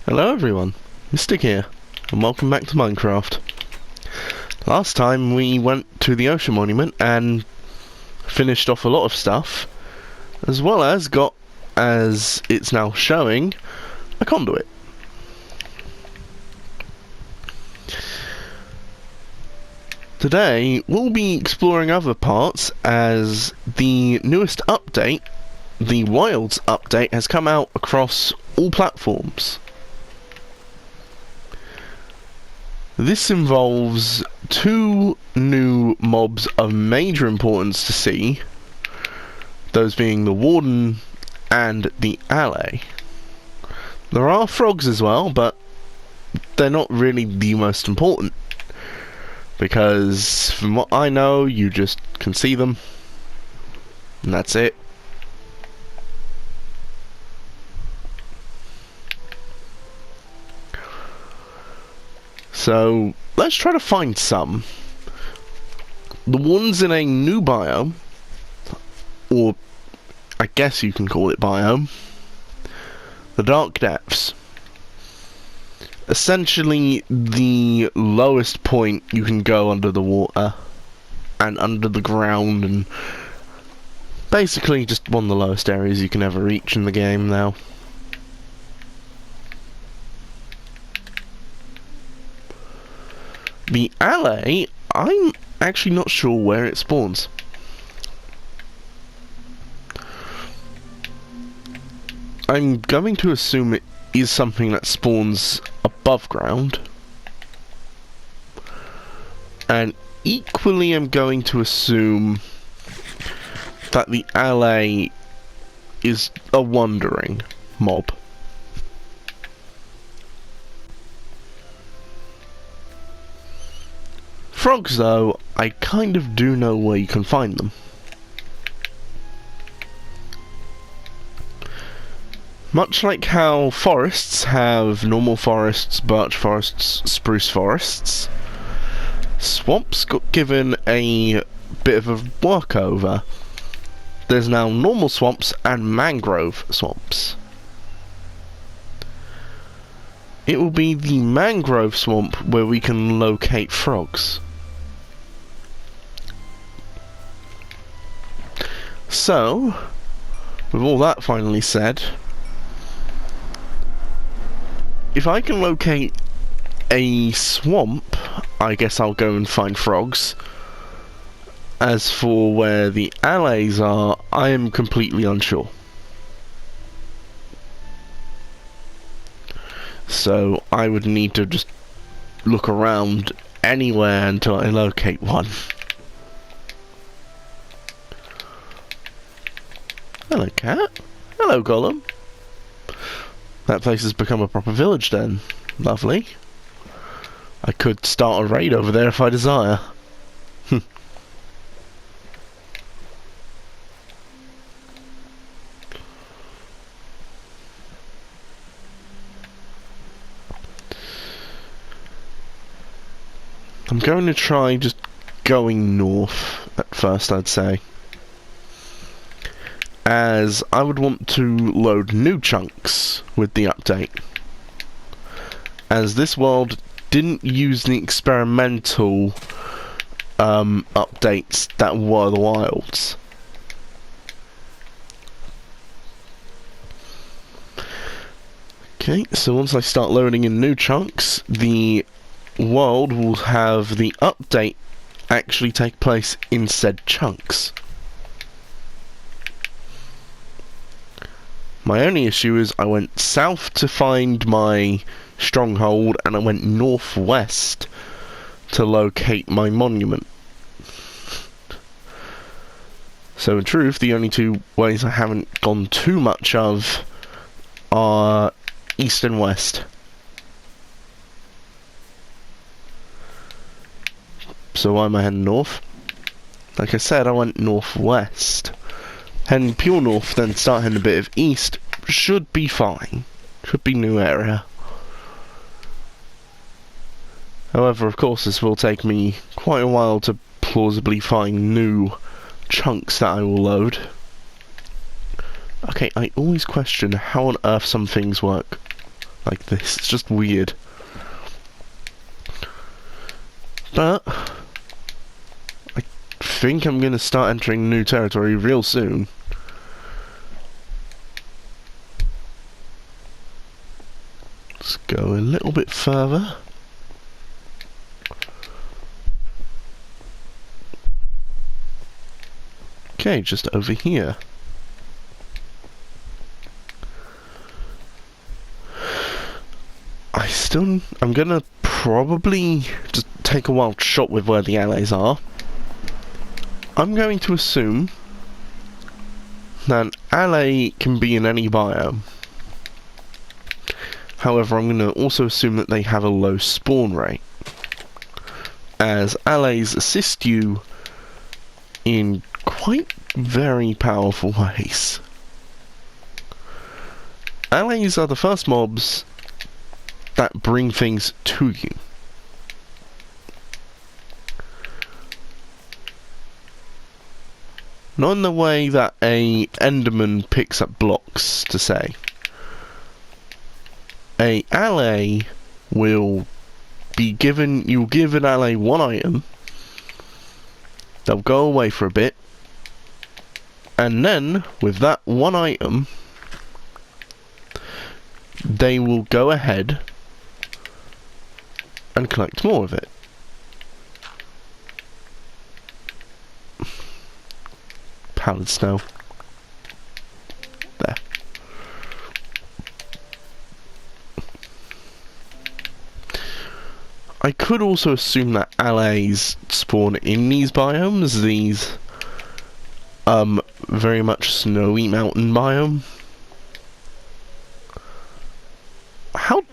Hello everyone, Mystic here, and welcome back to Minecraft. Last time we went to the Ocean Monument and finished off a lot of stuff, as well as got, as it's now showing, a conduit. Today we'll be exploring other parts as the newest update, the Wilds update, has come out across all platforms. This involves two new mobs of major importance to see, those being the Warden and the Allay. There are frogs as well, but they're not really the most important, because from what I know, you just can see them, and that's it. So, let's try to find some. The ones in a new biome, or I guess you can call it biome, the Dark Depths. Essentially, the lowest point you can go under the water, and under the ground, and basically just one of the lowest areas you can ever reach in the game now. The Allay, I'm actually not sure where it spawns. I'm going to assume it is something that spawns above ground. And equally I'm going to assume that the Allay is a wandering mob. Frogs, though, I kind of do know where you can find them. Much like how forests have normal forests, birch forests, spruce forests, swamps got given a bit of a workover. There's now normal swamps and mangrove swamps. It will be the mangrove swamp where we can locate frogs. So, with all that finally said, if I can locate a swamp, I guess I'll go and find frogs. As for where the Allays are, I am completely unsure. So, I would need to just look around anywhere until I locate one. Hello, cat. Hello, golem. That place has become a proper village then. Lovely. I could start a raid over there if I desire. I'm going to try just going north at first, I'd say, as I would want to load new chunks with the update, as this world didn't use the experimental updates that were the Wilds. Okay, so once I start loading in new chunks, the world will have the update actually take place in said chunks. My only issue is I went south to find my stronghold and I went northwest to locate my monument. So in truth, the only two ways I haven't gone too much of are east and west. So why am I heading north? Like I said, I went northwest. Heading pure north, then start heading a bit of east, should be fine. Should be new area. However, of course, this will take me quite a while to plausibly find new chunks that I will load. Okay, I always question how on earth some things work. like this. It's just weird. But I think I'm gonna start entering new territory real soon. Let's go a little bit further. Okay, just over here. I'm gonna probably just take a wild shot with where the allies are. I'm going to assume that an ally can be in any biome. However, I'm going to also assume that they have a low spawn rate, as allies assist you in quite very powerful ways. Allies are the first mobs that bring things to you. Not in the way that a Enderman picks up blocks, to say. A ally will be given, you'll give an ally one item, they'll go away for a bit, and then, with that one item, they will go ahead and collect more of it. Powdered snow. There. I could also assume that allies spawn in these biomes, these very much snowy mountain biome. How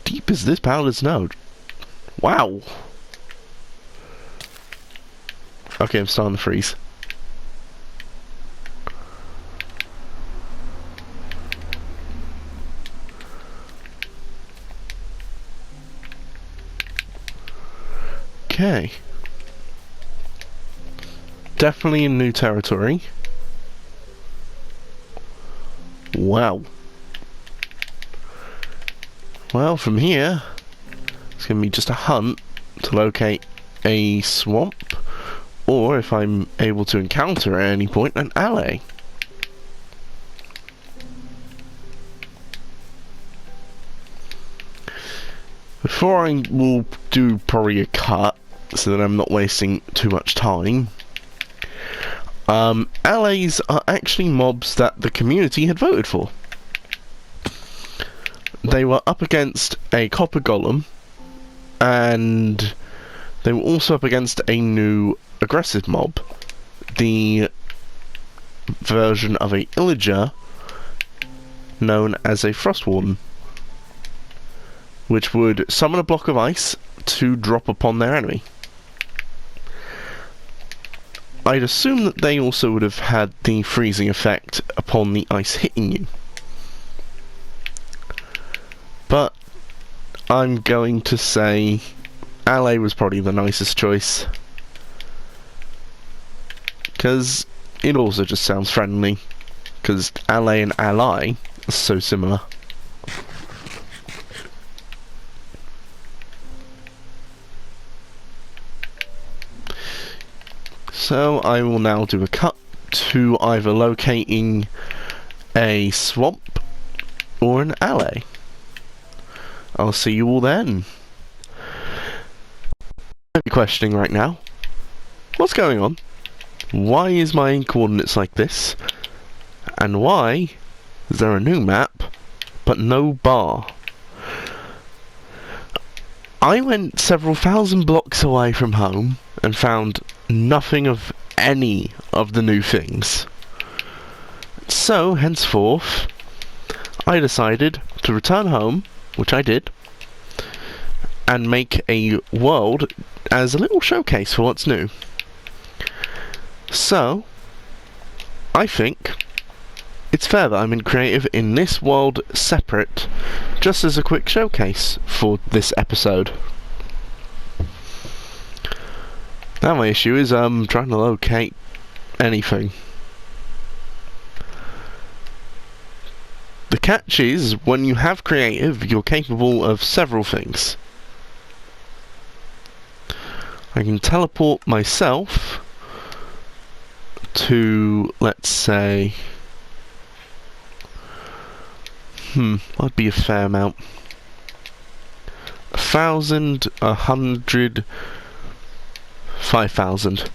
deep is this powdered snow? Wow. Okay, I'm starting to freeze. Okay. Definitely in new territory. Wow. Well, from here, it's going to be just a hunt to locate a swamp, or if I'm able to encounter at any point, an ally. Before I will do probably a cut, so that I'm not wasting too much time, allies are actually mobs that the community had voted for. They were up against a copper golem, and they were also up against a new aggressive mob, the version of a illager known as a frost warden, which would summon a block of ice to drop upon their enemy. I'd assume that they also would have had the freezing effect upon the ice hitting you. But I'm going to say ally was probably the nicest choice, because it also just sounds friendly, because ally and ally are so similar. So I will now do a cut to either locating a swamp or an ally. I'll see you all then. I'm questioning right now. What's going on? Why is my coordinates like this? And why is there a new map but no bar? I went several thousand blocks away from home and found nothing of any of the new things. So, henceforth, I decided to return home, which I did, and make a world as a little showcase for what's new. So, I think it's fair that I'm in creative in this world separate, just as a quick showcase for this episode. Now my issue is trying to locate anything. The catch is, when you have creative, you're capable of several things. I can teleport myself to, let's say, that'd be a fair amount. 1,000, 100, 5,000.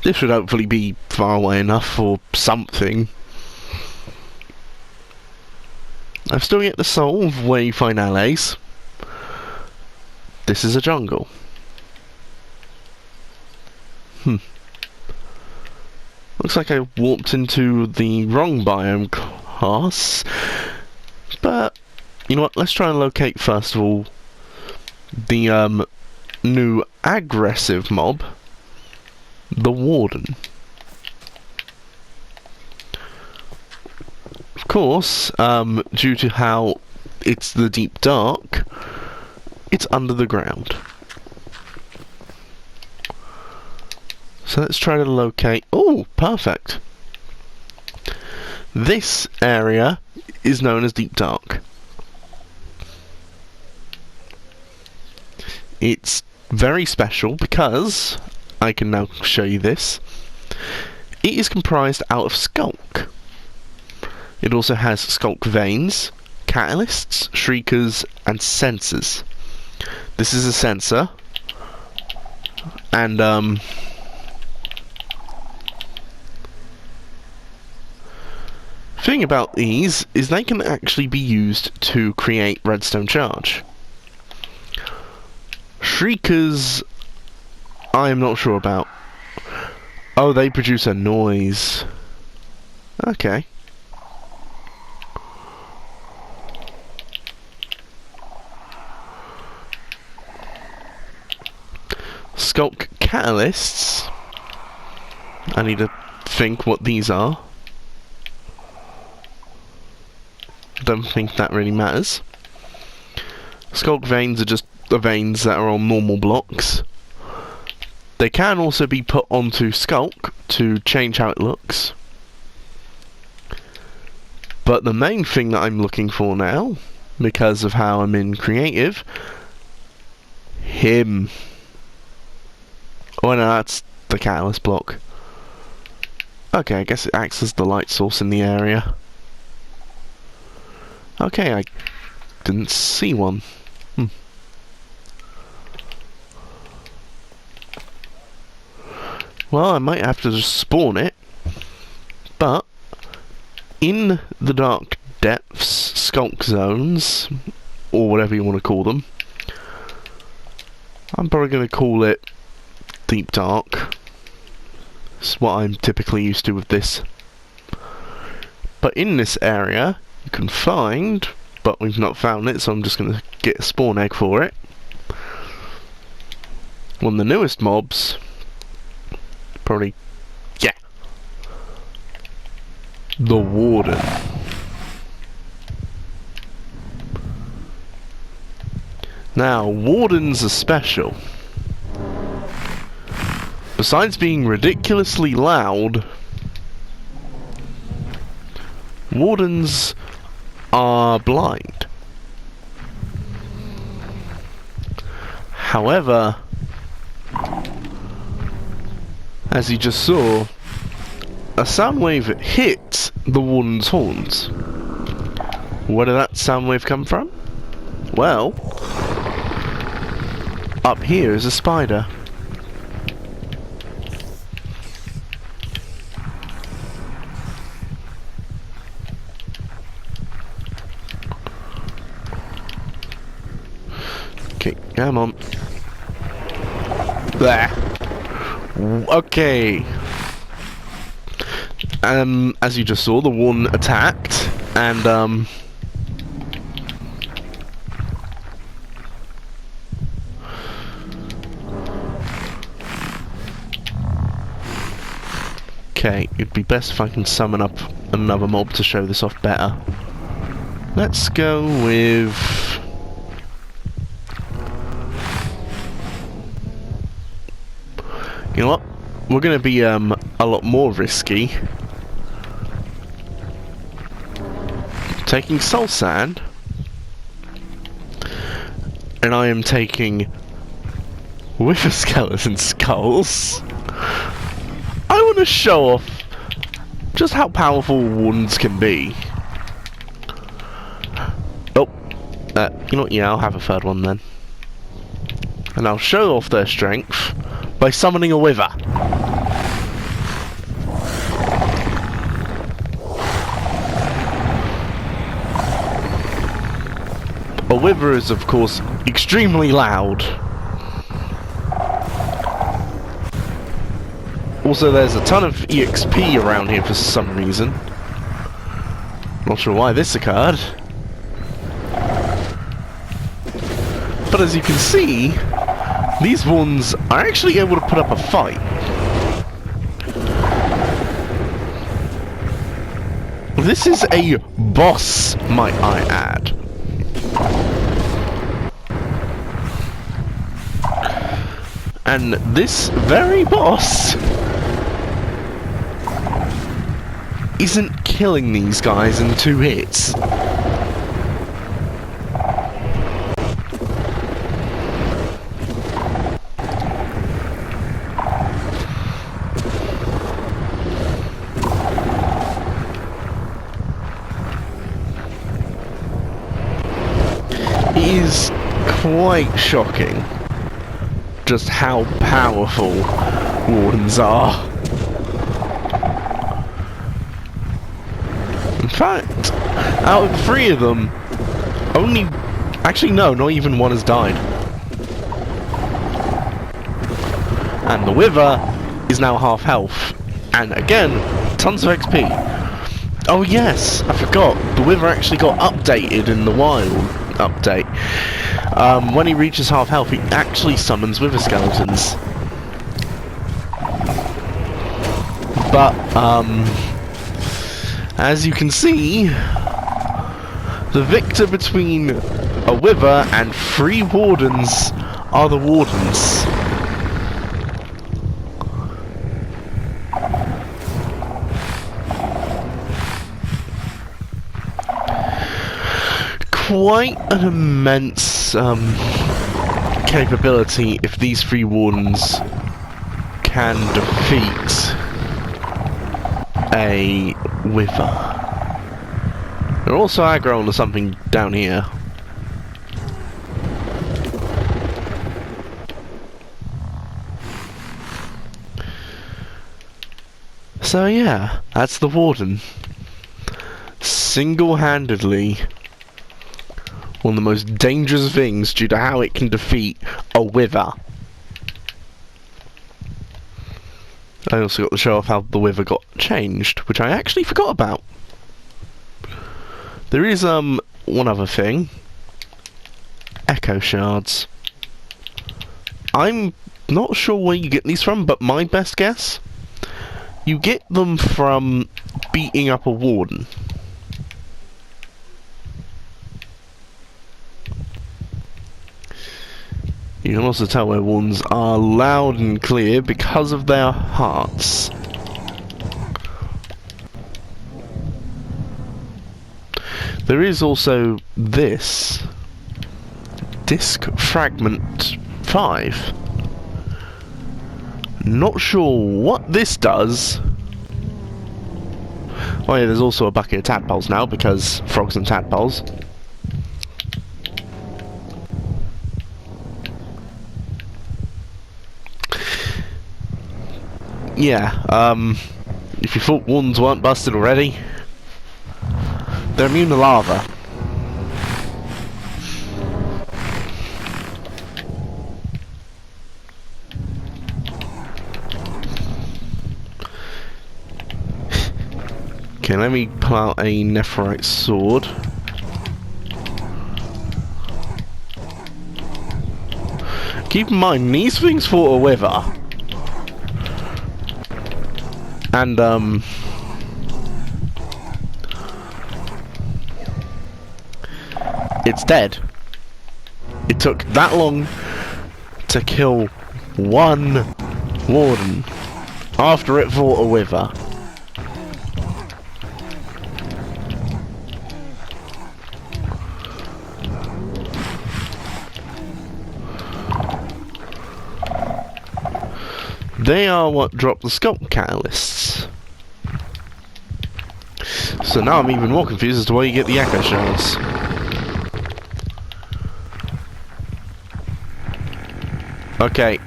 This should hopefully be far away enough for something. I've still yet to solve where you find allies. This is a jungle. Looks like I warped into the wrong biome class. But, you know what, let's try and locate first of all the new aggressive mob, the Warden. Of course, due to how it's the deep dark, it's under the ground. So let's try to locate... Oh, perfect! This area is known as Deep Dark. It's very special because, I can now show you this, it is comprised out of Skulk. It also has Skulk veins, catalysts, shriekers, and sensors. This is a sensor, and thing about these is they can actually be used to create redstone charge. Shriekers, I am not sure about. Oh, they produce a noise. Okay. Skulk catalysts. I need to think what these are. Don't think that really matters. Skulk veins are just the veins that are on normal blocks. They can also be put onto Skulk to change how it looks. But the main thing that I'm looking for now, because of how I'm in creative, him. Oh no, that's the catalyst block. Okay, I guess it acts as the light source in the area. Okay, I didn't see one. Well, I might have to just spawn it, but in the dark depths, Skulk zones, or whatever you want to call them, I'm probably going to call it Deep Dark. It's what I'm typically used to with this. But in this area, you can find, but we've not found it, so I'm just going to get a spawn egg for it. One of the newest mobs, probably, yeah, the Warden. Now, Wardens are special. Besides being ridiculously loud, Wardens are blind. However, as you just saw, a sound wave hit the Warden's horns. Where did that sound wave come from? Well, up here is a spider. Okay, come on. There. Okay. As you just saw, the one attacked, and okay, it'd be best if I can summon up another mob to show this off better. Let's go with... You know what? We're going to be a lot more risky. taking soul sand, and I am taking wither skeleton skulls. I want to show off just how powerful wardens can be. Oh, you know what, yeah, I'll have a third one then. And I'll show off their strength by summoning a wither. A wither is, of course, extremely loud. Also, there's a ton of EXP around here for some reason. Not sure why this occurred. But as you can see, these ones are actually able to put up a fight. This is a boss, might I add. And this very boss isn't killing these guys in 2 hits. It is quite shocking just how powerful wardens are. In fact, out of 3 of them, actually no, not even 1 has died. And the wither is now half health. And again, tons of XP. Oh yes, I forgot, the wither actually got updated in the wild update. When he reaches half health, he actually summons wither skeletons. But, as you can see, the victor between a wither and 3 wardens are the wardens. Quite an immense capability if these 3 wardens can defeat a wither. They're also aggro onto something down here. So yeah, that's the warden. Single-handedly one of the most dangerous things due to how it can defeat a wither. I also got to show off how the wither got changed, which I actually forgot about. There is one other thing. Echo shards. I'm not sure where you get these from, but my best guess, you get them from beating up a warden. You can also tell where wardens are loud and clear because of their hearts. There is also this Disc Fragment 5. Not sure what this does. Oh yeah, there's also a bucket of tadpoles now because frogs and tadpoles. Yeah, if you thought wardens weren't busted already, they're immune to lava. Okay, let me pull out a Nephrite sword. Keep in mind, these things fought a wither. And, it's dead. It took that long to kill one warden after it fought a wither. they are what drop the sculpt catalysts. So now I'm even more confused as to why you get the echo shells. Okay,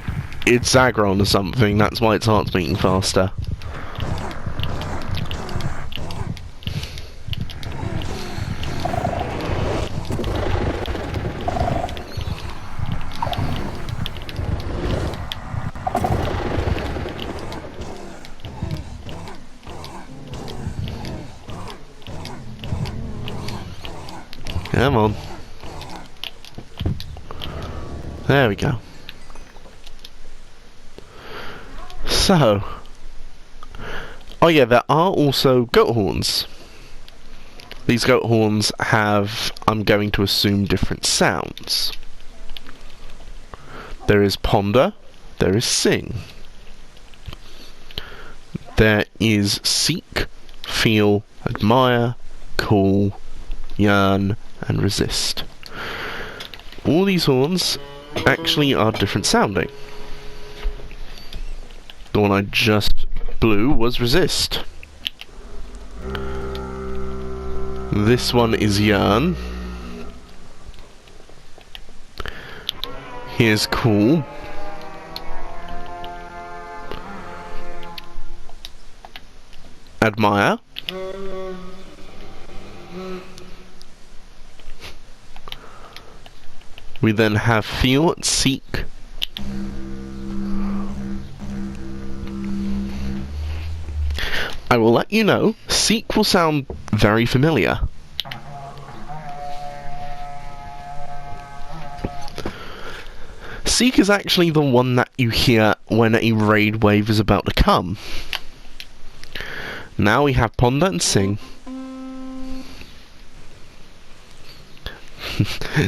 it's Zagron or something, that's why its heart's beating faster. Come on. There we go. So, oh yeah, there are also goat horns. These goat horns have, I'm going to assume, different sounds. There is ponder, there is sing. There is seek, feel, admire, call, yearn, and resist. All these horns actually are different sounding. The one I just blew was resist. This one is yearn. Here's call. Admire. We then have feel, seek. I will let you know, seek will sound very familiar. Seek is actually the one that you hear when a raid wave is about to come. Now we have ponder and sing.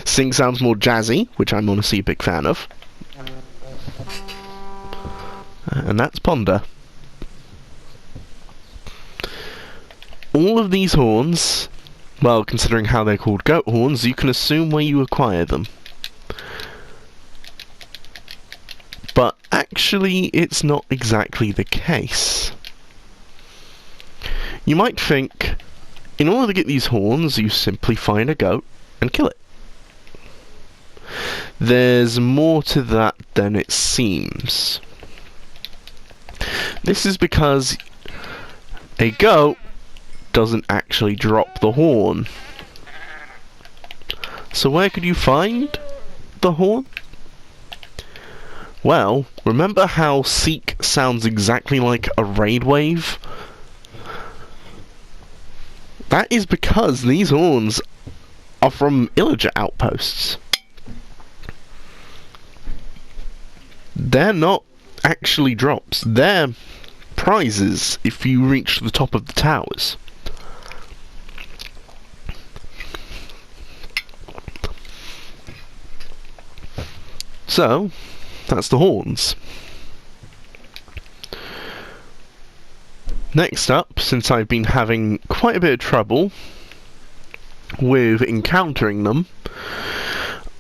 Sing sounds more jazzy, which I'm honestly a big fan of. And that's ponder. All of these horns, well, considering how they're called goat horns, you can assume where you acquire them. But actually, it's not exactly the case. You might think, in order to get these horns, you simply find a goat and kill it. There's more to that than it seems. This is because a goat doesn't actually drop the horn. So where could you find the horn? Well, remember how seek sounds exactly like a raid wave? That is because these horns are from illager outposts. They're not actually drops, they're prizes if you reach the top of the towers. So, that's the horns. Next up, since I've been having quite a bit of trouble with encountering them,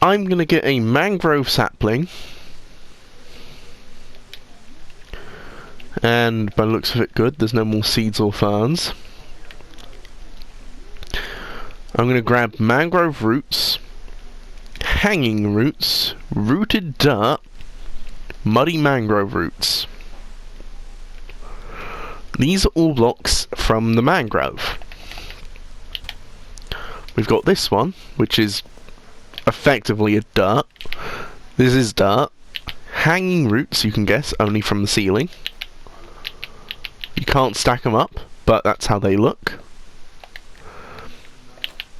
I'm going to get a mangrove sapling, and by the looks of it, good, there's no more seeds or ferns. I'm going to grab mangrove roots, hanging roots, rooted dirt, muddy mangrove roots. These are all blocks from the mangrove. We've got this one, which is effectively a dirt. This is dirt. Hanging roots, you can guess, only from the ceiling. You can't stack them up, but that's how they look.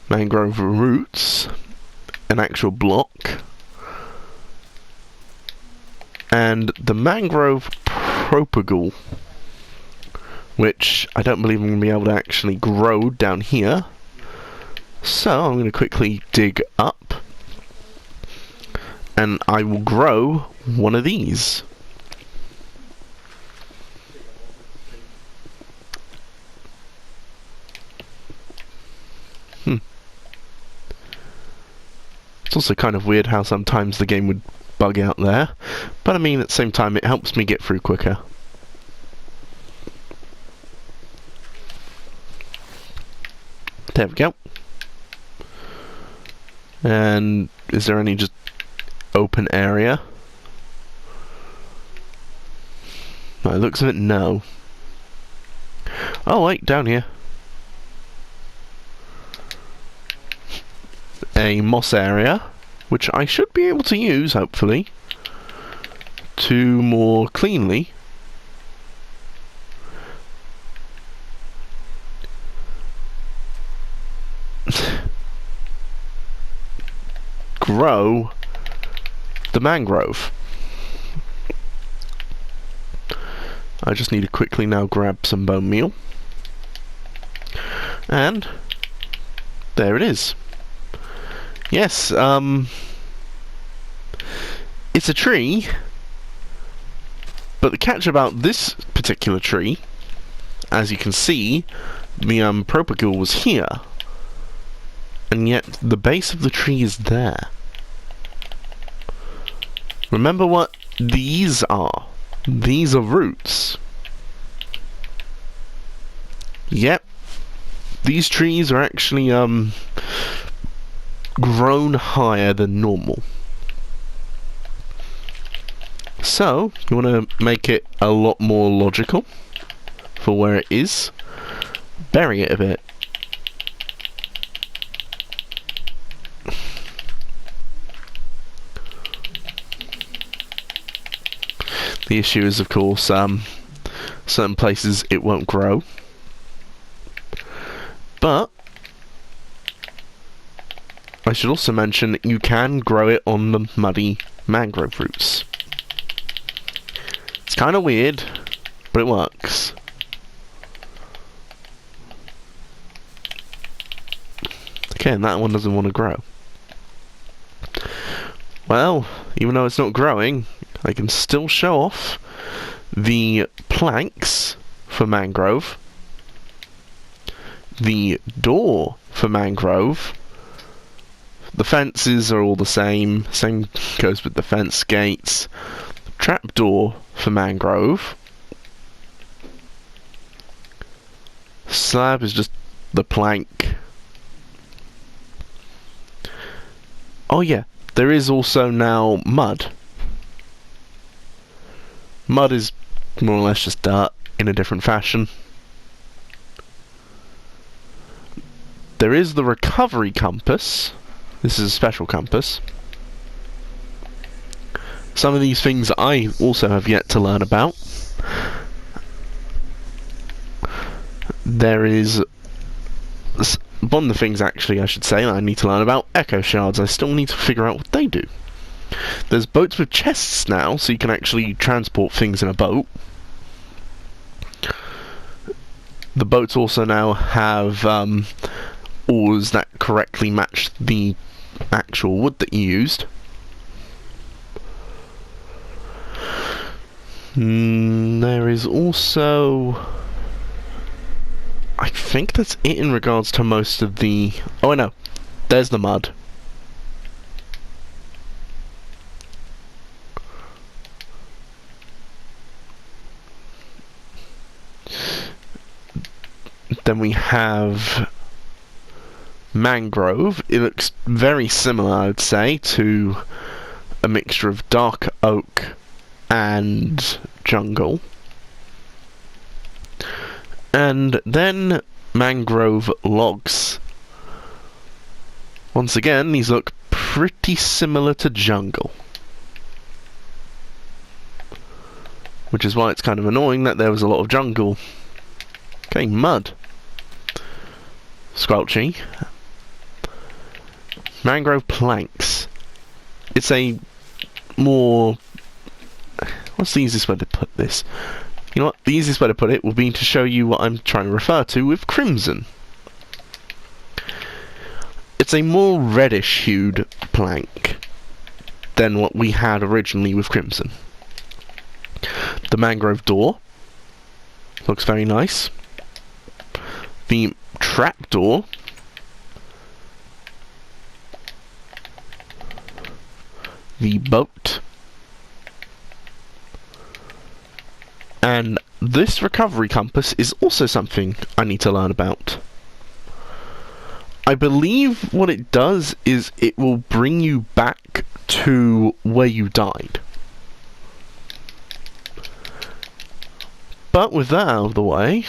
Mangrove roots, an actual block. And the mangrove propagule, which I don't believe I'm going to be able to actually grow down here. So I'm going to quickly dig up, and I will grow one of these. It's also kind of weird how sometimes the game would bug out there, but I mean at the same time it helps me get through quicker. There we go. And is there any just open area? By the looks of it, no. Oh wait, down here. A moss area, which I should be able to use, hopefully, to more cleanly grow the mangrove. I just need to quickly now grab some bone meal. And there it is. Yes, it's a tree, but the catch about this particular tree, as you can see, the propagule was here, and yet the base of the tree is there. Remember what these are? These are roots. Yep, these trees are actually grown higher than normal. So, you want to make it a lot more logical for where it is. Bury it a bit. The issue is, of course, certain places it won't grow. But I should also mention that you can grow it on the muddy mangrove roots. It's kind of weird, but it works. Okay, and that one doesn't want to grow. Well, even though it's not growing, I can still show off the planks for mangrove, the door for mangrove. The fences are all the same goes with the fence gates. The trapdoor for mangrove. Slab is just the plank. Oh yeah, there is also now mud. Mud is more or less just dirt in a different fashion. There is the recovery compass. This is a special compass. Some of these things I also have yet to learn about. There is one of the things, actually, I should say, I need to learn about. Echo shards. I still need to figure out what they do. There's boats with chests now, so you can actually transport things in a boat. The boats also now have oars that correctly match the actual wood that you used. There is also... I think that's it in regards to most of the... Oh, I know. There's the mud. Then we have mangrove. It looks very similar, I would say, to a mixture of dark oak and jungle. And then mangrove logs. Once again, these look pretty similar to jungle. Which is why it's kind of annoying that there was a lot of jungle. Okay, mud. Squelchy. Mangrove planks. It's a more... What's the easiest way to put this? You know what? The easiest way to put it will be to show you what I'm trying to refer to with crimson. It's a more reddish hued plank than what we had originally with crimson. The mangrove door looks very nice. The trapdoor the boat this recovery compass is also something I need to learn about. I believe what it does is it will bring you back to where you died. But with that out of the way,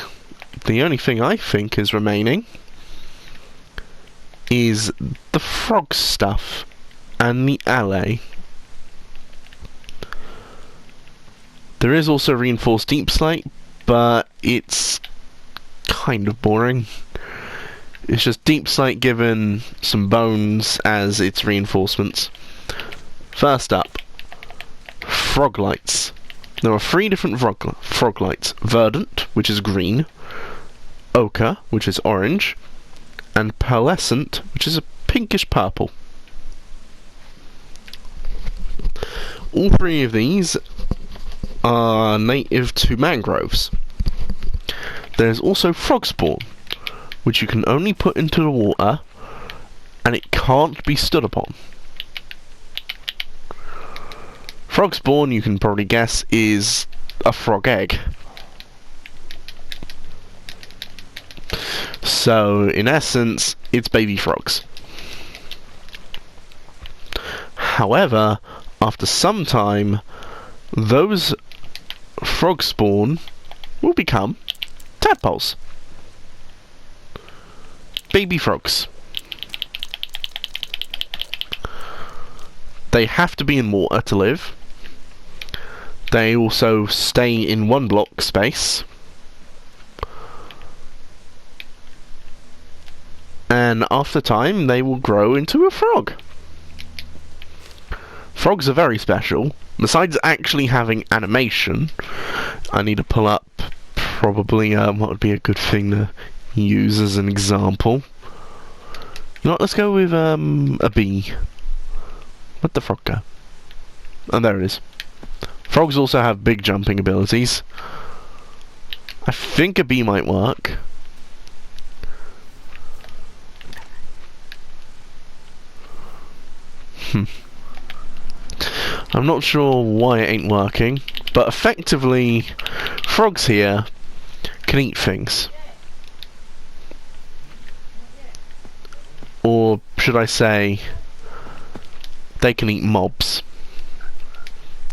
the only thing I think is remaining is the frog stuff and the alley. There is also reinforced deep slate, but it's kind of boring. It's just deep slate given some bones as its reinforcements. First up, frog lights. There are 3 different frog lights. Verdant, which is green, ochre, which is orange, and pearlescent, which is a pinkish purple. All 3 of these are native to mangroves. There's also frog spawn, which you can only put into the water, and it can't be stood upon. Frog spawn, you can probably guess, is a frog egg. So, in essence, it's baby frogs. However, after some time, those frog spawn will become tadpoles. Baby frogs. They have to be in water to live. They also stay in 1 block space. And after time, they will grow into a frog. Frogs are very special. Besides actually having animation, I need to pull up probably what would be a good thing to use as an example. You know what, let's go with a bee. Where'd the frog go? Oh, there it is. Frogs also have big jumping abilities. I think a bee might work. I'm not sure why it ain't working, but effectively, frogs here can eat things. Or should I say, they can eat mobs.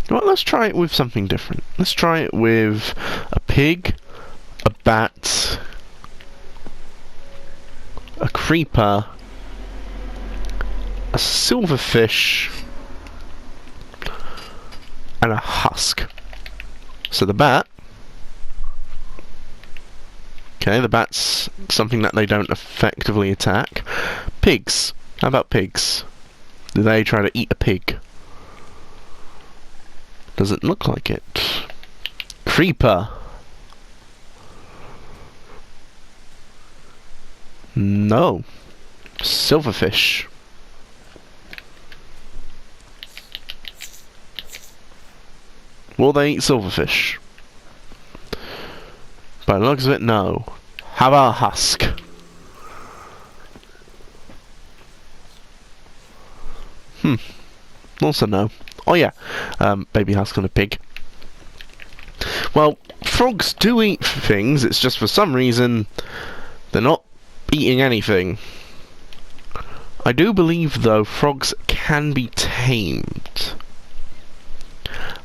Well, let's try it with something different. Let's try it with a pig, a bat, a creeper, a silverfish, and a husk. So the bat... Okay, the bat's something that they don't effectively attack. Pigs. How about pigs? Do they try to eat a pig? Doesn't look like it. Creeper. No. Silverfish. Will they eat silverfish? By the looks of it, no. How about a husk? Also no. Oh yeah, baby husk on a pig. Well, frogs do eat things, it's just for some reason they're not eating anything. I do believe, though, frogs can be tamed.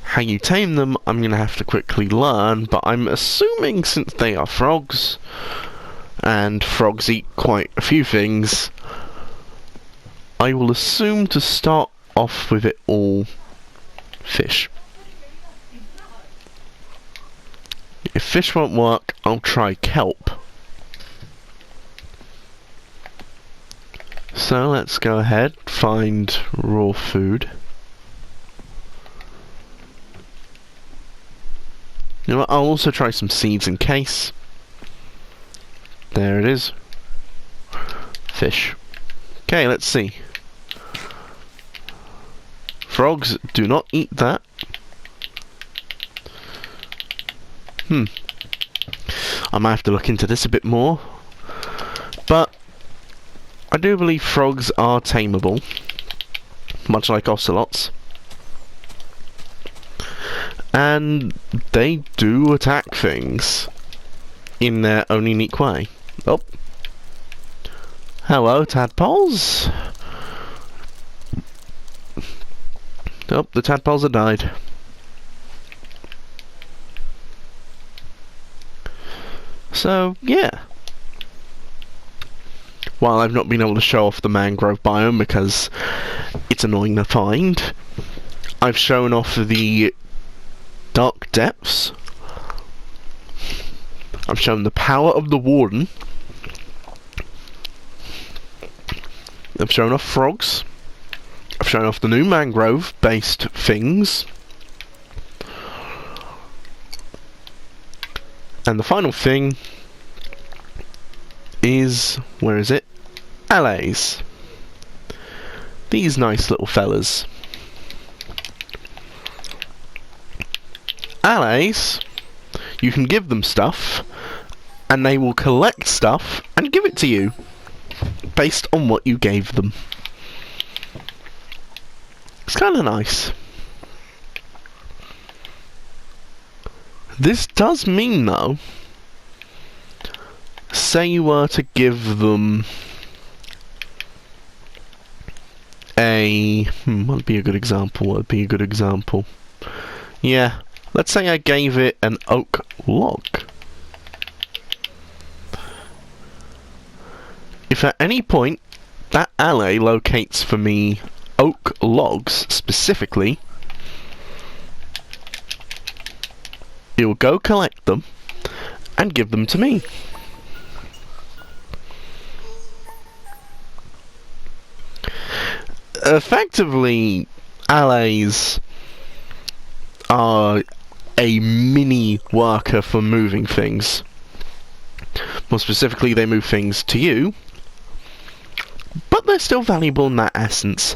How you tame them, I'm going to have to quickly learn, but I'm assuming since they are frogs, and frogs eat quite a few things, I will assume to start off with it all fish. If fish won't work, I'll try kelp. So let's go ahead, find raw food. You know what, I'll also try some seeds in case. There it is. Fish. Okay, let's see. Frogs do not eat that. I might have to look into this a bit more. But I do believe frogs are tameable, much like ocelots. And they do attack things in their own unique way. Oh. Hello, tadpoles. Oh, the tadpoles have died. So, yeah. While I've not been able to show off the mangrove biome because it's annoying to find, I've shown off the dark depths. I've shown the power of the warden. I've shown off frogs. I've shown off the new mangrove-based things. And the final thing is, where is it? Allays. These nice little fellas. Allays, you can give them stuff, and they will collect stuff and give it to you, based on what you gave them. It's kind of nice. This does mean, though, say you were to give them a... what would be a good example? What would be a good example? Yeah, let's say I gave it an oak log. If at any point that alley locates for me oak logs specifically, it will go collect them and give them to me. Effectively, allays are a mini worker for moving things. More specifically, they move things to you, but they're still valuable in that essence.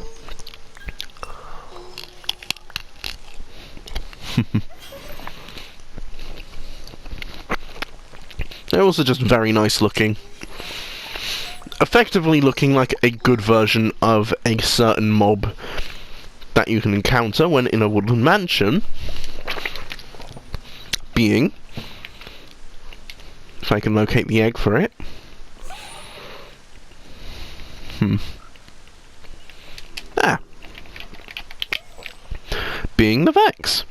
They're also just very nice looking. Effectively looking like a good version of a certain mob that you can encounter when in a woodland mansion. Being, if I can locate the egg for it. Being the Vex.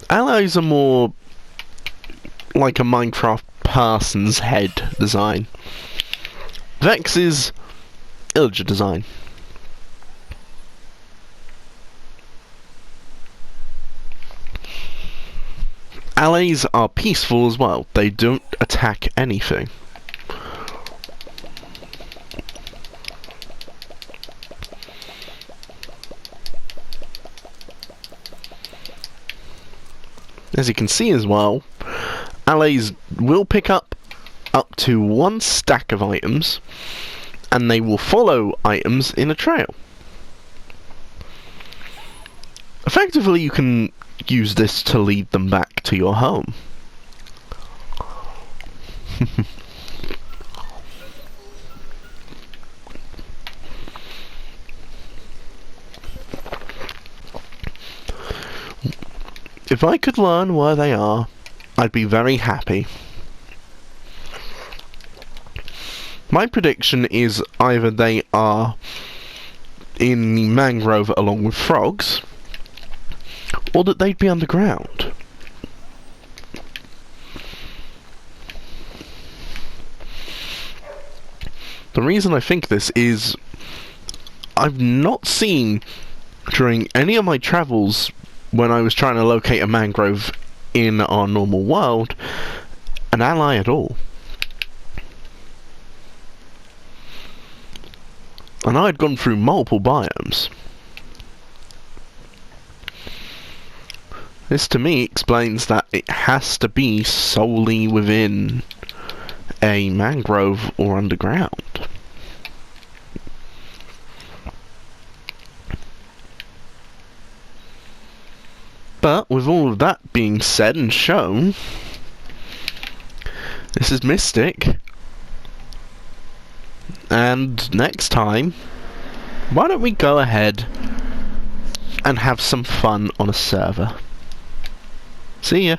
Allies are more like a Minecraft person's head design. Vex is Illager design. Allays are peaceful as well. They don't attack anything. As you can see as well, allays will pick up to 1 stack of items, and they will follow items in a trail. Effectively, you can use this to lead them back to your home. If I could learn where they are, I'd be very happy. My prediction is either they are in the mangrove along with frogs, or that they'd be underground. The reason I think this is I've not seen during any of my travels when I was trying to locate a mangrove in our normal world an ally at all. And I had gone through multiple biomes. This to me explains that it has to be solely within a mangrove or underground. But with all of that being said and shown, this is Mystic, and next time, why don't we go ahead and have some fun on a server. See ya!